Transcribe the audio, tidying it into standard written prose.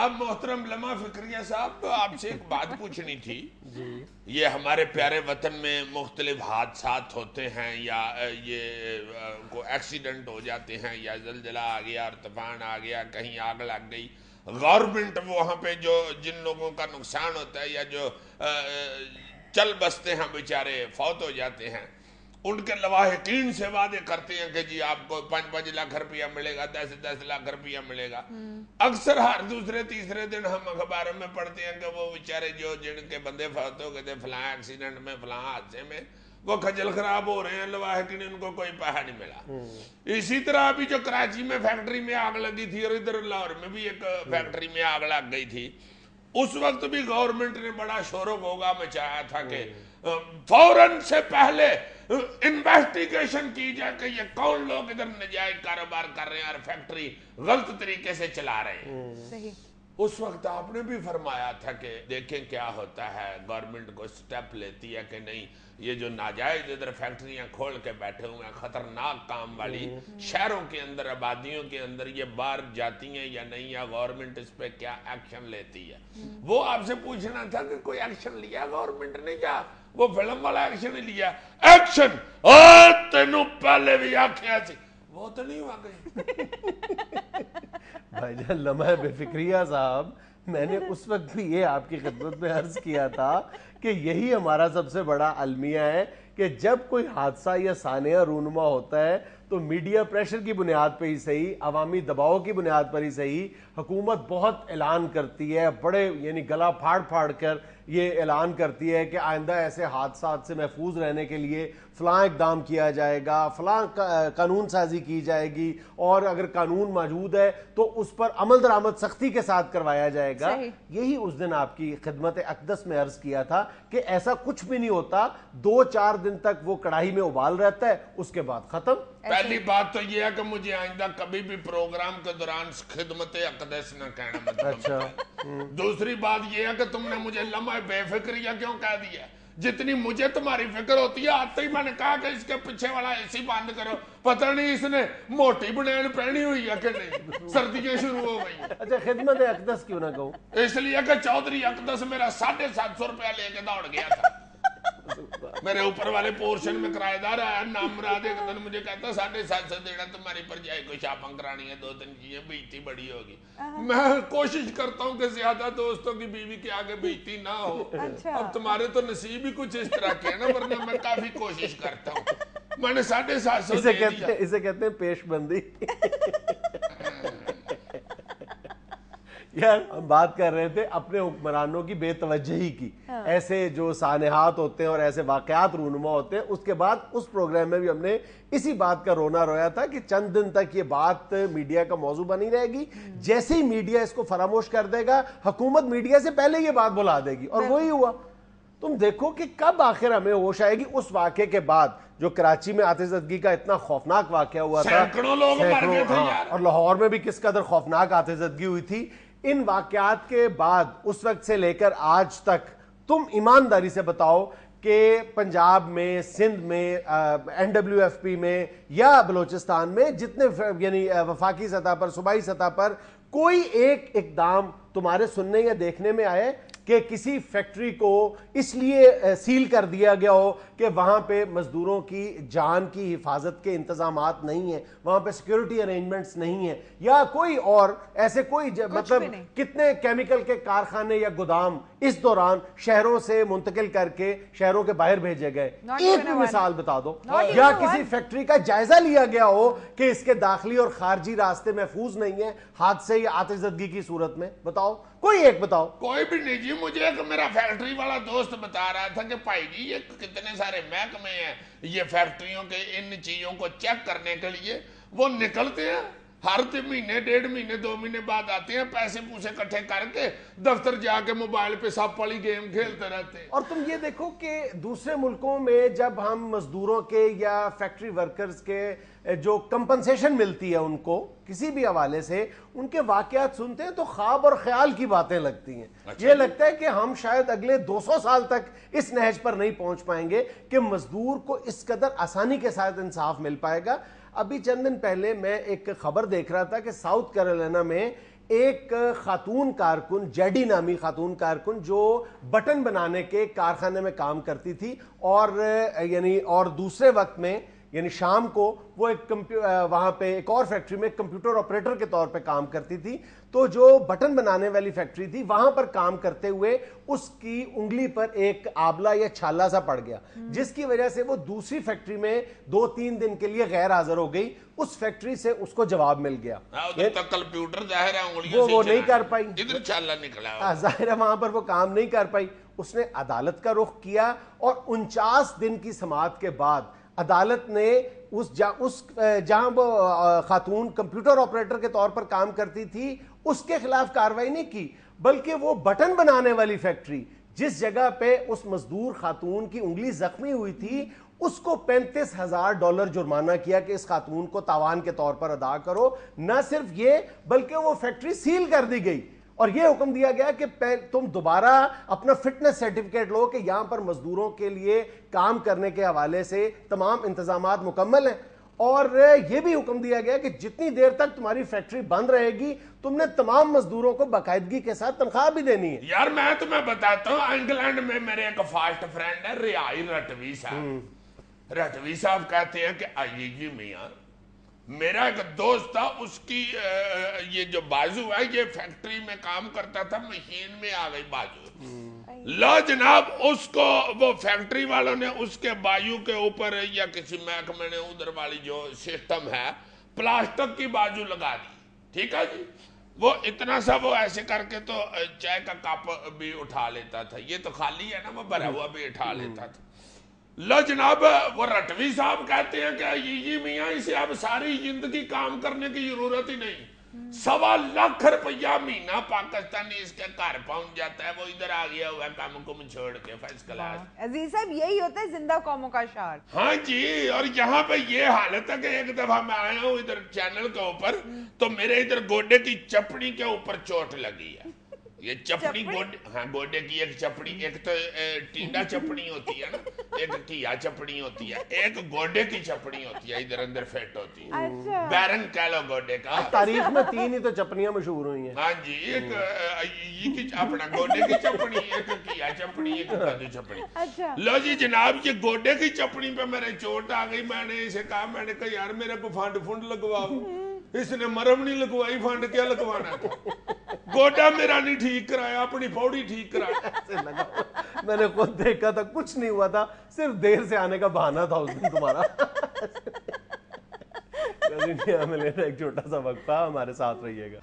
جناب محترم لمحہ فکریہ صاحب، آپ سے ایک بات پوچھنی تھی. یہ ہمارے پیارے وطن میں مختلف حادثات ہوتے ہیں، یا یہ کو ایکسیڈنٹ ہو جاتے ہیں، یا زلزلہ آ گیا اور طوفان آ گیا، کہیں آگ لگ گئی. گورنمنٹ وہاں پہ جو جن لوگوں کا نقصان ہوتا ہے یا جو چل بستے ہیں بیچارے فوت ہو جاتے ہیں، ان کے لواحقین سے وعدے کرتے ہیں کہ جی آپ کو 5-5 لاکھ روپیہ ملے گا، 10-10 لاکھ روپیہ ملے گا. اکثر ہر دوسرے تیسرے دن ہم اخباروں میں پڑھتے ہیں کہ وہ بیچارے جو جن کے بندے فوت ہو گئے تھے فلاں ایکسیڈنٹ میں، فلاں حادثے میں، وہ کھجل خراب ہو رہے ہیں، لواحقین ان کو کوئی پیسہ نہیں ملا. اسی طرح ابھی جو کراچی میں فیکٹری میں آگ لگی تھی، اور ادھر لاہور میں بھی ایک فیکٹری میں آگ لگ گئی تھی، اس وقت بھی گورنمنٹ نے بڑا شور و غوغا مچایا تھا کہ فوراً سے پہلے انویسٹیگیشن کی جائے کہ یہ کون لوگ ادھر نجائز کاروبار کر رہے ہیں اور فیکٹری غلط طریقے سے چلا رہے ہیں. اس وقت آپ نے بھی فرمایا تھا کہ دیکھیں کیا ہوتا ہے، گورنمنٹ کو سٹیپ لیتی ہے کہ نہیں، یہ جو ناجائز ادھر فیکٹریاں کھول کے بیٹھے ہوئے ہیں، خطرناک کام والی، شہروں کے اندر، آبادیوں کے اندر یہ باہر جاتی ہیں یا نہیں، یا گورنمنٹ اس پہ کیا ایکشن لیتی ہے. وہ آپ سے پوچھنا تھا کہ کوئی ایکشن لیا گورنمنٹ نے، کیا وہ فلم والا ایکشن ہی لیا؟ ایکشن تینوں پہلے بھی آکھیا سی، وہ تو نہیں ہوا گئی. بھائی جان لمحہ بے فکریہ صاحب، میں نے اس وقت بھی یہ آپ کی خدمت میں عرض کیا تھا کہ یہی ہمارا سب سے بڑا المیہ ہے کہ جب کوئی حادثہ یا سانحہ رونما ہوتا ہے تو میڈیا پریشر کی بنیاد پہ ہی صحیح، عوامی دباؤ کی بنیاد پر ہی صحیح، حکومت بہت اعلان کرتی ہے، بڑے یعنی گلا پھاڑ پھاڑ کر یہ اعلان کرتی ہے کہ آئندہ ایسے حادثات سے محفوظ رہنے کے لیے فلاں اقدام کیا جائے گا، فلاں قانون سازی کی جائے گی، اور اگر قانون موجود ہے تو اس پر عمل درآمد سختی کے ساتھ کروایا جائے گا. یہی اس دن آپ کی خدمت اقدس میں عرض کیا تھا کہ ایسا کچھ بھی نہیں ہوتا، 2-4 دن تک وہ کڑاہی میں ابال رہتا ہے، اس کے بعد ختم. پہلی بات تو یہ ہے کہ مجھے آئندہ کبھی بھی پروگرام کے دوران خدمت اقدس نہ کہنا مطلب. دوسری بات یہ ہے کہ تم نے مجھے لمحہ بے فکریہ کیوں کہہ دیا؟ جتنی مجھے تمہاری فکر ہوتی ہے، آتے ہی میں نے کہا کہ اس کے پیچھے والا اے سی بند کرو. پتہ نہیں اس نے موٹی بنین پہنی ہوئی ہے کہ نہیں، سردیاں شروع ہو گئی. اچھا خدمت اقدس کیوں نہ کہوں؟ اس لیے کہ چودھری اقدس میرا 750 روپیہ لے کے دوڑ گیا تھا. میرے اوپر والے پورشن میں کرایہ دار آیا، نام مراد ایک دن مجھے کہتا 750 دینا تمہاری پر جائے کوئی شاپنگ کرانی ہے، 2-3 چیزیں، بیچتی بڑی ہوگی. میں کوشش کرتا ہوں کہ زیادہ دوستوں کی بیوی کے آگے بیچتی نہ ہو. اب تمہارے تو نصیب ہی کچھ اس طرح کے نا، ورنہ میں کافی کوشش کرتا ہوں. میں نے 750 دے دیا. اسے کہتے ہیں پیش بندی. یار ہم بات کر رہے تھے اپنے حکمرانوں کی بے توجہی کی. ایسے جو سانحات ہوتے ہیں اور ایسے واقعات رونما ہوتے ہیں، اس کے بعد اس پروگرام میں بھی ہم نے اسی بات کا رونا رویا تھا کہ چند دن تک یہ بات میڈیا کا موضوع بنی رہے گی. جیسے ہی میڈیا اس کو فراموش کر دے گا، حکومت میڈیا سے پہلے یہ بات بلا دے گی، اور وہی ہوا. تم دیکھو کہ کب آخر ہمیں ہوش آئے گی. اس واقعے کے بعد جو کراچی میں آتش زدگی کا اتنا خوفناک واقعہ ہوا تھا، سینکڑوں لوگ مر گئے تھے یار، اور لاہور میں بھی کس قدر خوفناک آتش زدگی ہوئی تھی، ان واقعات کے بعد اس وقت سے لے کر آج تک تم ایمانداری سے بتاؤ کہ پنجاب میں، سندھ میں، NWFP میں یا بلوچستان میں جتنے یعنی وفاقی سطح پر، صوبائی سطح پر کوئی ایک اقدام تمہارے سننے یا دیکھنے میں آئے کہ کسی فیکٹری کو اس لیے سیل کر دیا گیا ہو کہ وہاں پہ مزدوروں کی جان کی حفاظت کے انتظامات نہیں ہیں، وہاں پہ سیکیورٹی ارینجمنٹس نہیں ہیں، یا کوئی اور ایسے کوئی مطلب کتنے کیمیکل کے کارخانے یا گودام اس دوران شہروں سے منتقل کر کے شہروں کے باہر بھیجے گئے؟ ایک بھی مثال بتا دو. یا کسی فیکٹری کا جائزہ لیا گیا ہو کہ اس کے داخلی اور خارجی راستے محفوظ نہیں ہیں حادثے یا آتش زدگی کی صورت میں؟ بتاؤ کوئی ایک بتاؤ. کوئی بھی نہیں جی. مجھے ایک میرا فیکٹری والا دوست بتا رہا تھا کہ بھائی جی یہ کتنے سارے محکمے ہیں یہ فیکٹریوں کے ان چیزوں کو چیک کرنے کے لیے، وہ نکلتے ہیں ہر مہینے، 1.5 مہینے، 2 مہینے بعد آتے ہیں، پیسے پوسے کٹھے کر کے دفتر جا کے موبائل پہ سب والی گیم کھیلتے رہتے ہیں. اور تم یہ دیکھو کہ دوسرے ملکوں میں جب ہم مزدوروں کے یا فیکٹری ورکرز کے جو کمپنسیشن ملتی ہے ان کو کسی بھی حوالے سے، ان کے واقعات سنتے ہیں تو خواب اور خیال کی باتیں لگتی ہیں. یہ لگتا ہے کہ ہم شاید اگلے 200 سال تک اس نہج پر نہیں پہنچ پائیں گے کہ مزدور کو اس قدر آسانی کے ساتھ انصاف مل پائے گا. ابھی چند دن پہلے میں ایک خبر دیکھ رہا تھا کہ ساؤتھ کیرولینا میں ایک خاتون کارکن، جیڈی نامی خاتون کارکن، جو بٹن بنانے کے کارخانے میں کام کرتی تھی اور دوسرے وقت میں یعنی شام کو وہ وہاں پہ ایک اور فیکٹری میں کمپیوٹر آپریٹر کے طور پہ کام کرتی تھی. تو جو بٹن بنانے والی فیکٹری تھی وہاں پر کام کرتے ہوئے اس کی انگلی پر ایک آبلہ یا چھالا سا پڑ گیا، جس کی وجہ سے وہ دوسری فیکٹری میں 2-3 دن کے لیے غیر حاضر ہو گئی. اس فیکٹری سے اس کو جواب مل گیا. کمپیوٹر ظاہر ہے وہ نہیں کر پائی، ادھر چھالا نکلا، ظاہر ہے وہاں پر وہ کام نہیں کر پائی. اس نے عدالت کا رخ کیا اور 49 دن کی سماعت کے بعد عدالت نے جہاں وہ خاتون کمپیوٹر آپریٹر کے طور پر کام کرتی تھی اس کے خلاف کارروائی نہیں کی، بلکہ وہ بٹن بنانے والی فیکٹری جس جگہ پہ اس مزدور خاتون کی انگلی زخمی ہوئی تھی اس کو $35,000 جرمانہ کیا کہ اس خاتون کو تاوان کے طور پر ادا کرو. نہ صرف یہ بلکہ وہ فیکٹری سیل کر دی گئی اور یہ حکم دیا گیا کہ تم دوبارہ اپنا فٹنس سرٹیفکیٹ لو کہ یہاں پر مزدوروں کے لیے کام کرنے کے حوالے سے تمام انتظامات مکمل ہیں. اور یہ بھی حکم دیا گیا کہ جتنی دیر تک تمہاری فیکٹری بند رہے گی تم نے تمام مزدوروں کو باقاعدگی کے ساتھ تنخواہ بھی دینی ہے. یار میں تمہیں بتاتا ہوں، انگلینڈ میں میرے ایک فاسٹ فرینڈ ہے ریائی رٹوی صاحب. رٹوی صاحب کہتے ہیں کہ آئیے جی میاں، میرا ایک دوست تھا، اس کی یہ جو بازو ہے یہ فیکٹری میں کام کرتا تھا، مشین میں آ گئی بازو. لو جناب اس کو وہ فیکٹری والوں نے اس کے بازو کے اوپر یا کسی محکمے نے ادھر والی جو سسٹم ہے پلاسٹک کی بازو لگا دی. ٹھیک ہے جی، وہ اتنا سا وہ ایسے کر کے تو چائے کا کپ بھی اٹھا لیتا تھا، یہ تو خالی ہے نا، وہ بھرا ہوا بھی اٹھا لیتا تھا. لو جناب وہ رٹوی صاحب کہتے ہیں کہ یہ میاں اسے اب ساری زندگی کام کرنے کی ضرورت ہی نہیں، 1.25 لاکھ روپیہ مہینہ پاکستانی اس کے گھر پہنچ جاتا ہے، وہ ادھر آ گیا ہوا کام کم چھوڑ کے فرسٹ کلاس. عزیز صاحب یہی ہوتا ہے زندہ قوموں کا شعار. ہاں جی، اور یہاں پہ یہ حالت ہے کہ ایک دفعہ میں آیا ہوں ادھر چینل کے اوپر تو میرے ادھر گوڈے کی چپڑی کے اوپر چوٹ لگی ہے. یہ چپڑی گوڈے کی ایک چپڑی، ایک تو ٹینڈا چپڑی ہوتی ہے نا، ایک کیا چپڑی ہوتی ہے، ایک گوڈے کی چپڑی ہوتی ہے، ادھر اندر فیٹ ہوتی ہے، بیرن کہہ لو گوڈے کا. تاریخ میں 3 ہی تو چپڑیاں مشہور ہوئی ہیں. ہاں جی، ایک اپنا گوڈے کی چپڑی، ایک کیا چپڑی، ایک کدو چپڑی. لو جی جناب یہ گوڈے کی چپڑی پہ میرے چوٹ آ گئی. میں نے اسے کہا، میں نے کہا یار میرے کو فنڈ لگواؤ. اس نے مرم نہیں لگوائی، فنڈ کیا لگوانا تھا. گوڈا میرا نہیں ٹھیک کرایا، اپنی پوڑی ٹھیک کرایا. میں نے خود دیکھا تھا، کچھ نہیں ہوا تھا، صرف دیر سے آنے کا بہانہ تھا اس دن تمہارا. ایک چھوٹا سا وقفہ، ہمارے ساتھ رہیے گا.